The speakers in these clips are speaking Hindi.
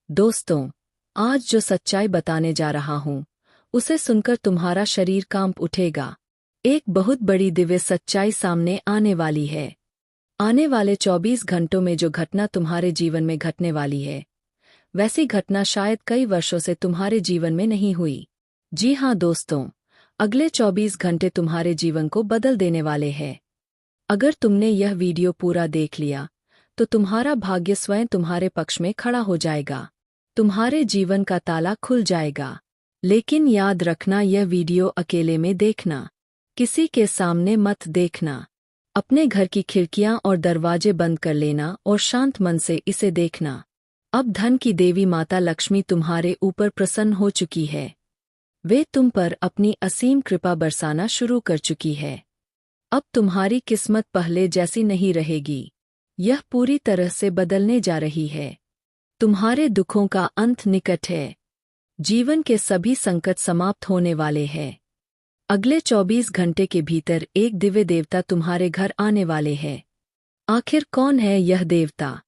दोस्तों, आज जो सच्चाई बताने जा रहा हूं, उसे सुनकर तुम्हारा शरीर कांप उठेगा। एक बहुत बड़ी दिव्य सच्चाई सामने आने वाली है। आने वाले 24 घंटों में जो घटना तुम्हारे जीवन में घटने वाली है, वैसी घटना शायद कई वर्षों से तुम्हारे जीवन में नहीं हुई। जी हाँ दोस्तों, अगले 24 घंटे तुम्हारे जीवन को बदल देने वाले हैं। अगर तुमने यह वीडियो पूरा देख लिया, तो तुम्हारा भाग्य स्वयं तुम्हारे पक्ष में खड़ा हो जाएगा। तुम्हारे जीवन का ताला खुल जाएगा। लेकिन याद रखना, यह वीडियो अकेले में देखना, किसी के सामने मत देखना। अपने घर की खिड़कियां और दरवाजे बंद कर लेना और शांत मन से इसे देखना। अब धन की देवी माता लक्ष्मी तुम्हारे ऊपर प्रसन्न हो चुकी है। वे तुम पर अपनी असीम कृपा बरसाना शुरू कर चुकी है। अब तुम्हारी किस्मत पहले जैसी नहीं रहेगी। यह पूरी तरह से बदलने जा रही है। तुम्हारे दुखों का अंत निकट है। जीवन के सभी संकट समाप्त होने वाले हैं। अगले 24 घंटे के भीतर एक दिव्य देवता तुम्हारे घर आने वाले हैं। आखिर कौन है यह देवता?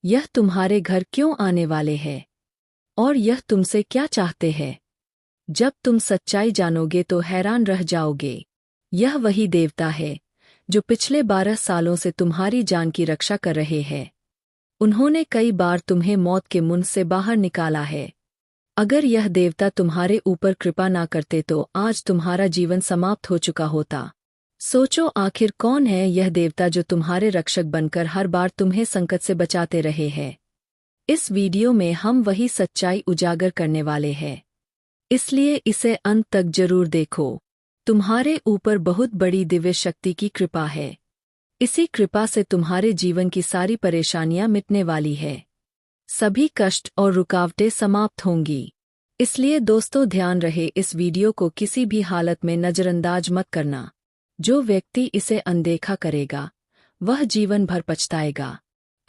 यह तुम्हारे घर क्यों आने वाले हैं? और यह तुमसे क्या चाहते हैं? जब तुम सच्चाई जानोगे तो हैरान रह जाओगे। यह वही देवता है जो पिछले 12 सालों से तुम्हारी जान की रक्षा कर रहे हैं। उन्होंने कई बार तुम्हें मौत के मुंह से बाहर निकाला है। अगर यह देवता तुम्हारे ऊपर कृपा ना करते तो आज तुम्हारा जीवन समाप्त हो चुका होता। सोचो, आखिर कौन है यह देवता जो तुम्हारे रक्षक बनकर हर बार तुम्हें संकट से बचाते रहे हैं? इस वीडियो में हम वही सच्चाई उजागर करने वाले हैं, इसलिए इसे अंत तक जरूर देखो। तुम्हारे ऊपर बहुत बड़ी दिव्य शक्ति की कृपा है। इसी कृपा से तुम्हारे जीवन की सारी परेशानियां मिटने वाली है। सभी कष्ट और रुकावटें समाप्त होंगी। इसलिए दोस्तों, ध्यान रहे, इस वीडियो को किसी भी हालत में नजरअंदाज मत करना। जो व्यक्ति इसे अनदेखा करेगा, वह जीवन भर पछताएगा।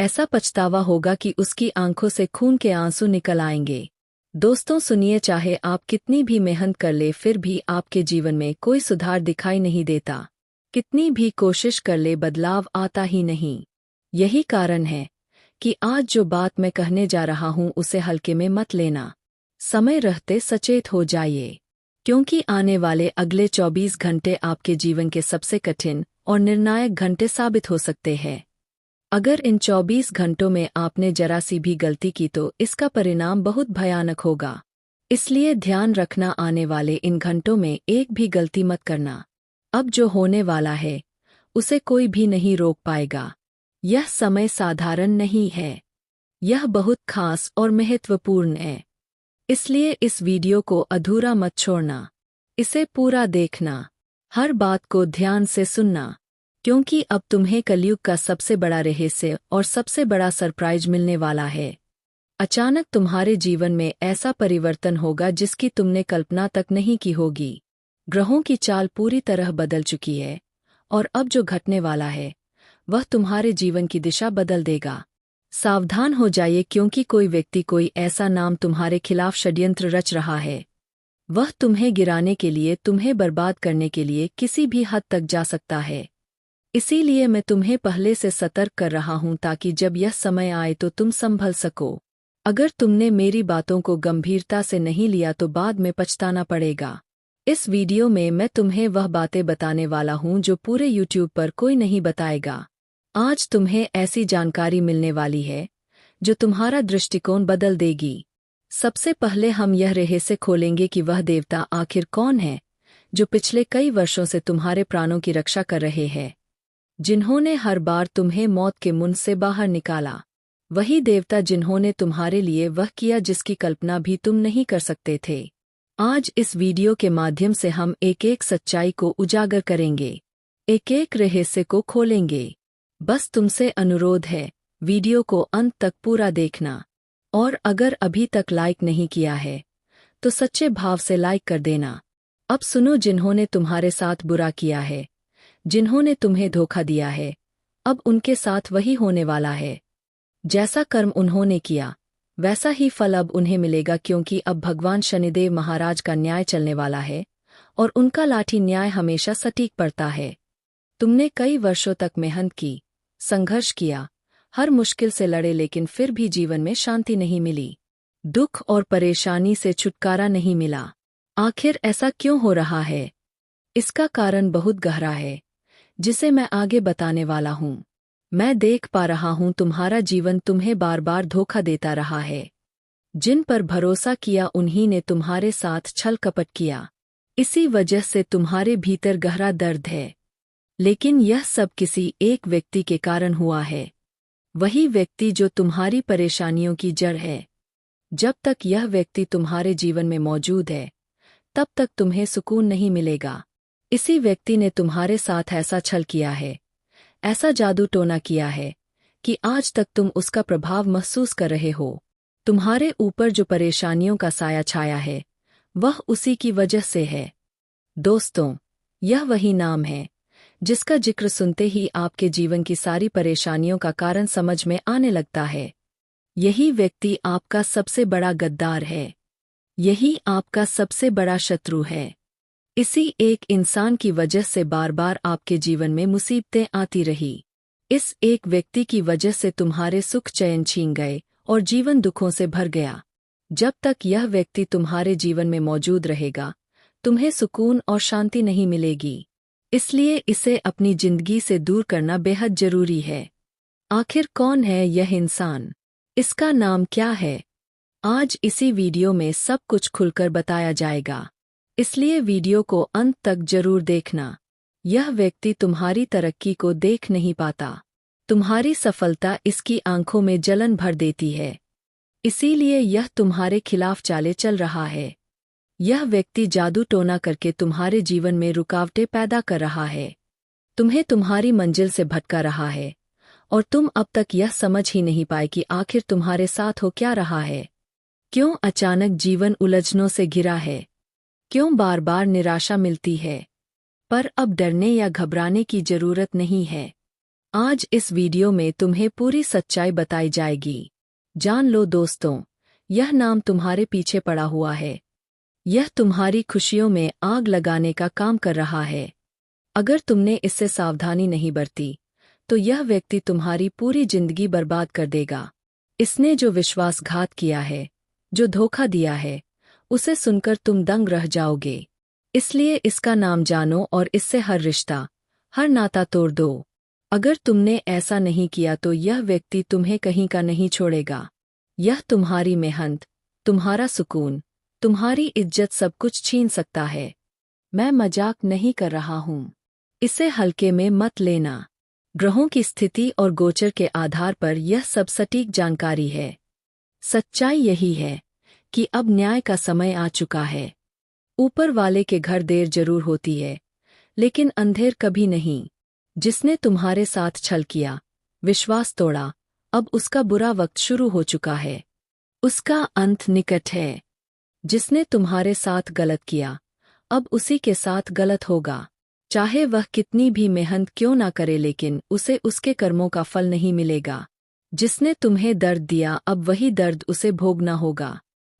ऐसा पछतावा होगा कि उसकी आंखों से खून के आंसू निकल आएंगे। दोस्तों सुनिए, चाहे आप कितनी भी मेहनत कर ले, फिर भी आपके जीवन में कोई सुधार दिखाई नहीं देता। कितनी भी कोशिश कर ले, बदलाव आता ही नहीं। यही कारण है कि आज जो बात मैं कहने जा रहा हूं उसे हल्के में मत लेना। समय रहते सचेत हो जाइए, क्योंकि आने वाले अगले 24 घंटे आपके जीवन के सबसे कठिन और निर्णायक घंटे साबित हो सकते हैं। अगर इन 24 घंटों में आपने जरा सी भी गलती की तो इसका परिणाम बहुत भयानक होगा। इसलिए ध्यान रखना, आने वाले इन घंटों में एक भी गलती मत करना। अब जो होने वाला है उसे कोई भी नहीं रोक पाएगा। यह समय साधारण नहीं है, यह बहुत खास और महत्वपूर्ण है। इसलिए इस वीडियो को अधूरा मत छोड़ना। इसे पूरा देखना, हर बात को ध्यान से सुनना, क्योंकि अब तुम्हें कलयुग का सबसे बड़ा रहस्य और सबसे बड़ा सरप्राइज मिलने वाला है। अचानक तुम्हारे जीवन में ऐसा परिवर्तन होगा जिसकी तुमने कल्पना तक नहीं की होगी। ग्रहों की चाल पूरी तरह बदल चुकी है और अब जो घटने वाला है वह तुम्हारे जीवन की दिशा बदल देगा। सावधान हो जाइए, क्योंकि कोई व्यक्ति, कोई ऐसा नाम तुम्हारे खिलाफ षड्यंत्र रच रहा है। वह तुम्हें गिराने के लिए, तुम्हें बर्बाद करने के लिए किसी भी हद तक जा सकता है। इसीलिए मैं तुम्हें पहले से सतर्क कर रहा हूं, ताकि जब यह समय आए तो तुम संभल सको। अगर तुमने मेरी बातों को गंभीरता से नहीं लिया तो बाद में पछताना पड़ेगा। इस वीडियो में मैं तुम्हें वह बातें बताने वाला हूं जो पूरे YouTube पर कोई नहीं बताएगा। आज तुम्हें ऐसी जानकारी मिलने वाली है जो तुम्हारा दृष्टिकोण बदल देगी। सबसे पहले हम यह रहस्य खोलेंगे कि वह देवता आखिर कौन है जो पिछले कई वर्षों से तुम्हारे प्राणों की रक्षा कर रहे हैं, जिन्होंने हर बार तुम्हें मौत के मुंह से बाहर निकाला। वही देवता जिन्होंने तुम्हारे लिए वह किया जिसकी कल्पना भी तुम नहीं कर सकते थे। आज इस वीडियो के माध्यम से हम एक एक सच्चाई को उजागर करेंगे, एक एक रहस्य को खोलेंगे। बस तुमसे अनुरोध है, वीडियो को अंत तक पूरा देखना। और अगर अभी तक लाइक नहीं किया है तो सच्चे भाव से लाइक कर देना। अब सुनो, जिन्होंने तुम्हारे साथ बुरा किया है, जिन्होंने तुम्हें धोखा दिया है, अब उनके साथ वही होने वाला है। जैसा कर्म उन्होंने किया वैसा ही फल अब उन्हें मिलेगा, क्योंकि अब भगवान शनिदेव महाराज का न्याय चलने वाला है और उनका लाठी न्याय हमेशा सटीक पड़ता है। तुमने कई वर्षों तक मेहनत की, संघर्ष किया, हर मुश्किल से लड़े, लेकिन फिर भी जीवन में शांति नहीं मिली। दुख और परेशानी से छुटकारा नहीं मिला। आखिर ऐसा क्यों हो रहा है? इसका कारण बहुत गहरा है, जिसे मैं आगे बताने वाला हूँ। मैं देख पा रहा हूँ तुम्हारा जीवन तुम्हें बार बार धोखा देता रहा है। जिन पर भरोसा किया उन्हीं ने तुम्हारे साथ छल कपट किया। इसी वजह से तुम्हारे भीतर गहरा दर्द है। लेकिन यह सब किसी एक व्यक्ति के कारण हुआ है। वही व्यक्ति जो तुम्हारी परेशानियों की जड़ है। जब तक यह व्यक्ति तुम्हारे जीवन में मौजूद है, तब तक तुम्हें सुकून नहीं मिलेगा। इसी व्यक्ति ने तुम्हारे साथ ऐसा छल किया है, ऐसा जादू टोना किया है कि आज तक तुम उसका प्रभाव महसूस कर रहे हो। तुम्हारे ऊपर जो परेशानियों का साया छाया है, वह उसी की वजह से है। दोस्तों, यह वही नाम है जिसका जिक्र सुनते ही आपके जीवन की सारी परेशानियों का कारण समझ में आने लगता है। यही व्यक्ति आपका सबसे बड़ा गद्दार है। यही आपका सबसे बड़ा शत्रु है। इसी एक इंसान की वजह से बार बार आपके जीवन में मुसीबतें आती रही। इस एक व्यक्ति की वजह से तुम्हारे सुख चैन छीन गए और जीवन दुखों से भर गया। जब तक यह व्यक्ति तुम्हारे जीवन में मौजूद रहेगा, तुम्हें सुकून और शांति नहीं मिलेगी। इसलिए इसे अपनी जिंदगी से दूर करना बेहद जरूरी है। आखिर कौन है यह इंसान? इसका नाम क्या है? आज इसी वीडियो में सब कुछ खुलकर बताया जाएगा। इसलिए वीडियो को अंत तक जरूर देखना। यह व्यक्ति तुम्हारी तरक्की को देख नहीं पाता। तुम्हारी सफलता इसकी आंखों में जलन भर देती है। इसीलिए यह तुम्हारे खिलाफ चाले चल रहा है। यह व्यक्ति जादू टोना करके तुम्हारे जीवन में रुकावटें पैदा कर रहा है। तुम्हें तुम्हारी मंजिल से भटका रहा है और तुम अब तक यह समझ ही नहीं पाए कि आखिर तुम्हारे साथ हो क्या रहा है। क्यों अचानक जीवन उलझनों से घिरा है? क्यों बार बार निराशा मिलती है? पर अब डरने या घबराने की जरूरत नहीं है। आज इस वीडियो में तुम्हें पूरी सच्चाई बताई जाएगी। जान लो दोस्तों, यह नाम तुम्हारे पीछे पड़ा हुआ है। यह तुम्हारी खुशियों में आग लगाने का काम कर रहा है। अगर तुमने इससे सावधानी नहीं बरती, तो यह व्यक्ति तुम्हारी पूरी जिंदगी बर्बाद कर देगा। इसने जो विश्वासघात किया है, जो धोखा दिया है, उसे सुनकर तुम दंग रह जाओगे। इसलिए इसका नाम जानो और इससे हर रिश्ता, हर नाता तोड़ दो। अगर तुमने ऐसा नहीं किया तो यह व्यक्ति तुम्हें कहीं का नहीं छोड़ेगा। यह तुम्हारी मेहनत, तुम्हारा सुकून, तुम्हारी इज्जत सब कुछ छीन सकता है। मैं मजाक नहीं कर रहा हूँ। इसे हल्के में मत लेना। ग्रहों की स्थिति और गोचर के आधार पर यह सब सटीक जानकारी है। सच्चाई यही है कि अब न्याय का समय आ चुका है। ऊपर वाले के घर देर जरूर होती है, लेकिन अंधेर कभी नहीं। जिसने तुम्हारे साथ छल किया, विश्वास तोड़ा, अब उसका बुरा वक्त शुरू हो चुका है। उसका अंत निकट है। जिसने तुम्हारे साथ गलत किया, अब उसी के साथ गलत होगा। चाहे वह कितनी भी मेहनत क्यों ना करे, लेकिन उसे उसके कर्मों का फल नहीं मिलेगा। जिसने तुम्हें दर्द दिया, अब वही दर्द उसे भोगना होगा।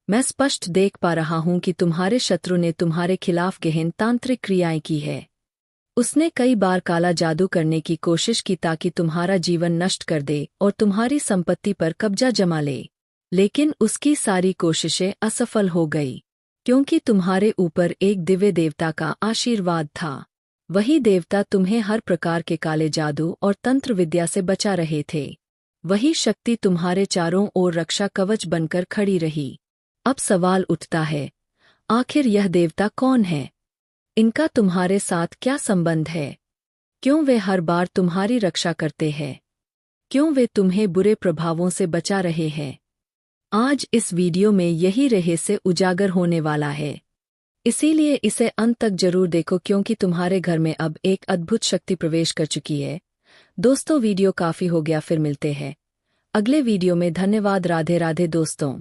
मैं स्पष्ट देख पा रहा हूं कि तुम्हारे शत्रु ने तुम्हारे खिलाफ गहन तांत्रिक क्रियाएं की है। उसने कई बार काला जादू करने की कोशिश की ताकि तुम्हारा जीवन नष्ट कर दे और तुम्हारी संपत्ति पर कब्जा जमा ले। लेकिन उसकी सारी कोशिशें असफल हो गई, क्योंकि तुम्हारे ऊपर एक दिव्य देवता का आशीर्वाद था। वही देवता तुम्हें हर प्रकार के काले जादू और तंत्र विद्या से बचा रहे थे। वही शक्ति तुम्हारे चारों ओर रक्षा कवच बनकर खड़ी रही। अब सवाल उठता है, आखिर यह देवता कौन है? इनका तुम्हारे साथ क्या संबंध है? क्यों वे हर बार तुम्हारी रक्षा करते हैं? क्यों वे तुम्हें बुरे प्रभावों से बचा रहे हैं? आज इस वीडियो में यही रहस्य उजागर होने वाला है। इसीलिए इसे अंत तक जरूर देखो, क्योंकि तुम्हारे घर में अब एक अद्भुत शक्ति प्रवेश कर चुकी है। दोस्तों, वीडियो काफी हो गया, फिर मिलते हैं अगले वीडियो में। धन्यवाद। राधे राधे दोस्तों।